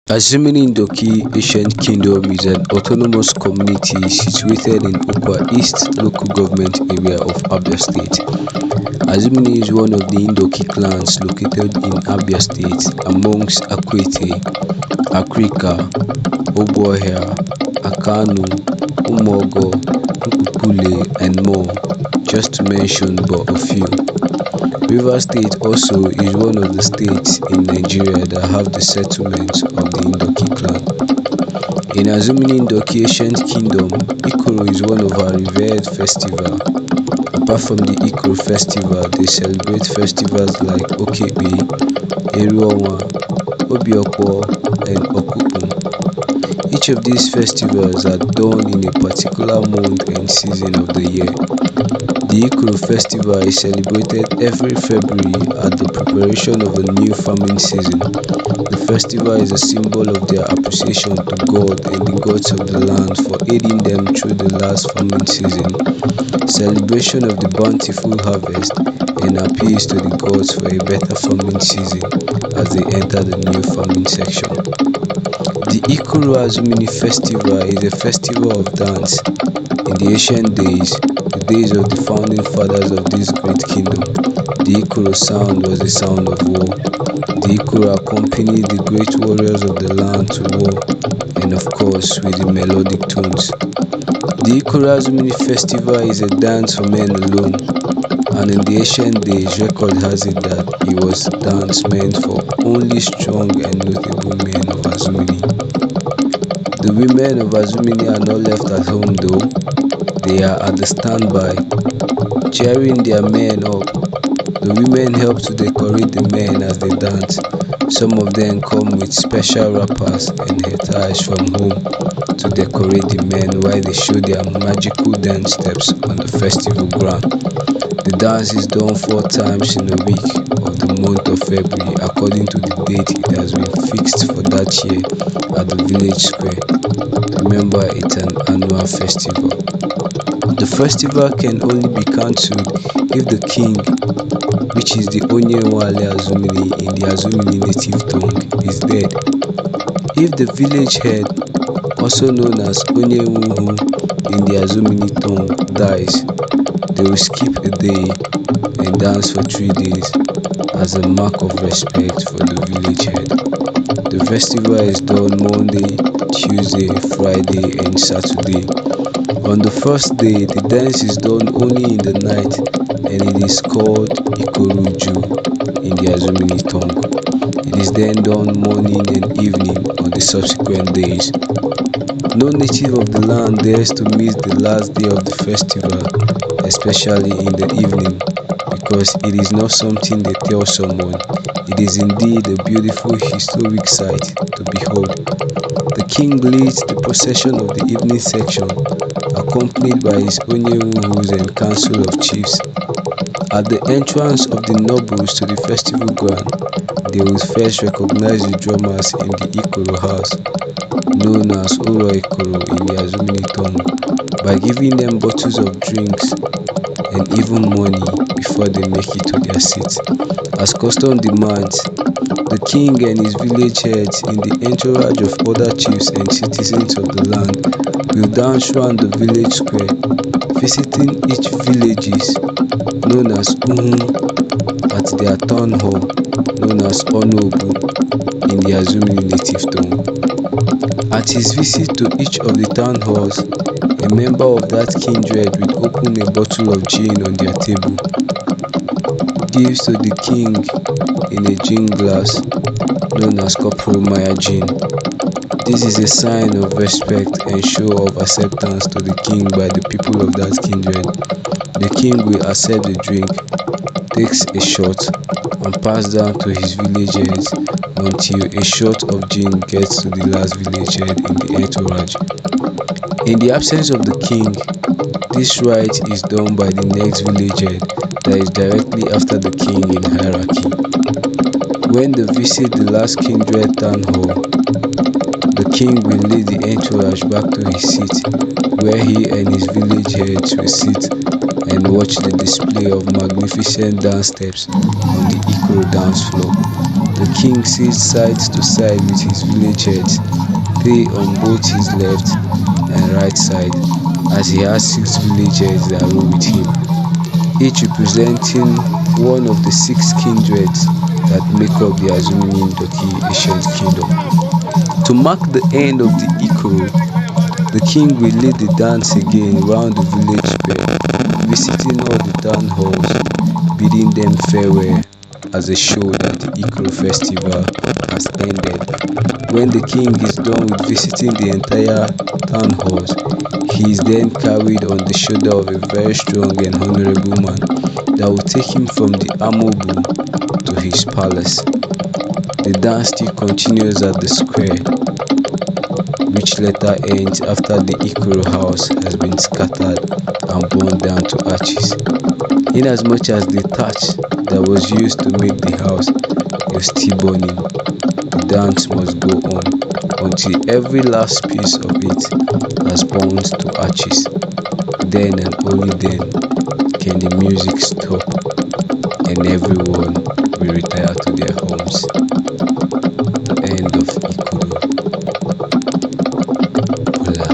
Azumini Ndoki Ancient Kingdom is an autonomous community situated in Ukwa East local government area of Abia State. Azumini is one of the Ndoki clans located in Abia State amongst Akwete, Akirika, Obohia, Akanu, Umuogor, Mkpukpu Ile, and more, just to mention but a few. Rivers State also is one of the states in Nigeria that have the settlements of the Ndoki clan. In Azumini Ndoki Ancient Kingdom, Ikoro is one of our revered festivals. Apart from the Ikoro festival, they celebrate festivals like Okekpe Eru Onwa, Obiokpor and Okukpum. Each of these festivals are done in a particular month and season of the year. The Ikoro festival is celebrated every February at the preparation of a new farming season. The festival is a symbol of their appreciation to God and the gods of the land for aiding them through the last farming season, celebration of the bountiful harvest, and appease to the gods for a better farming season as they enter the new farming section. The Ikoro Azumini festival is a festival of dance. In the ancient days, the days of the founding fathers of this great kingdom, the Ikoro sound was the sound of war. The Ikoro accompanied the great warriors of the land to war, and of course with the melodic tones. The Ikoro Azumini festival is a dance for men alone, and in the ancient days record has it that it was a dance meant for only strong and notable men of Azumini. The women of Azumini are not left at home though. They are at the standby, cheering their men up. The women help to decorate the men as they dance. Some of them come with special wrappers and hair ties from home to decorate the men while they show their magical dance steps on the festival ground. The dance is done 4 times in a week of the month of February according to the date it has been fixed for that year at the village square. Remember, it's an annual festival. The festival can only be cancelled if the king, which is the Onyenwale Azumini in the Azumini native tongue, is dead. If the village head, also known as Onyenwuhu in the Azumini tongue, dies, they will skip a day and dance for 3 days as a mark of respect for the village head. The festival is done Monday, Tuesday, Friday and Saturday. On the first day, the dance is done only in the night and it is called Ikoro in the Azumini tongue. It is then done morning and evening on the subsequent days. No native of the land dares to miss the last day of the festival, especially in the evening, because it is not something they tell someone. It is indeed a beautiful historic sight to behold. The king leads the procession of the evening section, accompanied by his Onyenwuhus and council of chiefs. At the entrance of the nobles to the festival ground, they will first recognize the drummers in the Ikoro house, known as Oro Ikoro in the Azumini tongue, by giving them bottles of drinks and even money before they make it to their seats. As custom demands, the king and his village heads in the entourage of other chiefs and citizens of the land will dance round the village square, visiting each villages known as at their town hall known as Ohaobu in the Azumini native tongue. At his visit to each of the town halls, a member of that kindred will open a bottle of gin on their table, gives to the king in a gin glass known as Corporal Maya gin. This is a sign of respect and show of acceptance to the king by the people of that kindred. The king will accept the drink, takes a shot, and pass down to his village heads until a shot of gin gets to the last village head in the entourage. In the absence of the king, this rite is done by the next village head that is directly after the king in hierarchy. When they visit the last kindred town hall, the king will lead the entourage back to his seat, where he and his village heads will sit and watch the display of magnificent dance steps on the Ikoro dance floor. The king sits side to side with his village heads, three on both his left and right side, as he has six village heads that rule with him, each representing one of the six kindreds that make up the Azumini Ndoki Ancient Kingdom. To mark the end of the Ikoro, the king will lead the dance again round the village square, visiting all the town halls, bidding them farewell as a show that the Ikoro festival has ended. When the king is done with visiting the entire town halls, he is then carried on the shoulder of a very strong and honorable man that will take him from the Amobu to his palace. The dance still continues at the square, which later ends after the Ikoro house has been scattered and burned down to ashes. Inasmuch as the thatch that was used to make the house is still burning, the dance must go on until every last piece of it has burned to ashes. Then and only then can the music stop and everyone will retire to their homes. The end of Ikoro. Hola.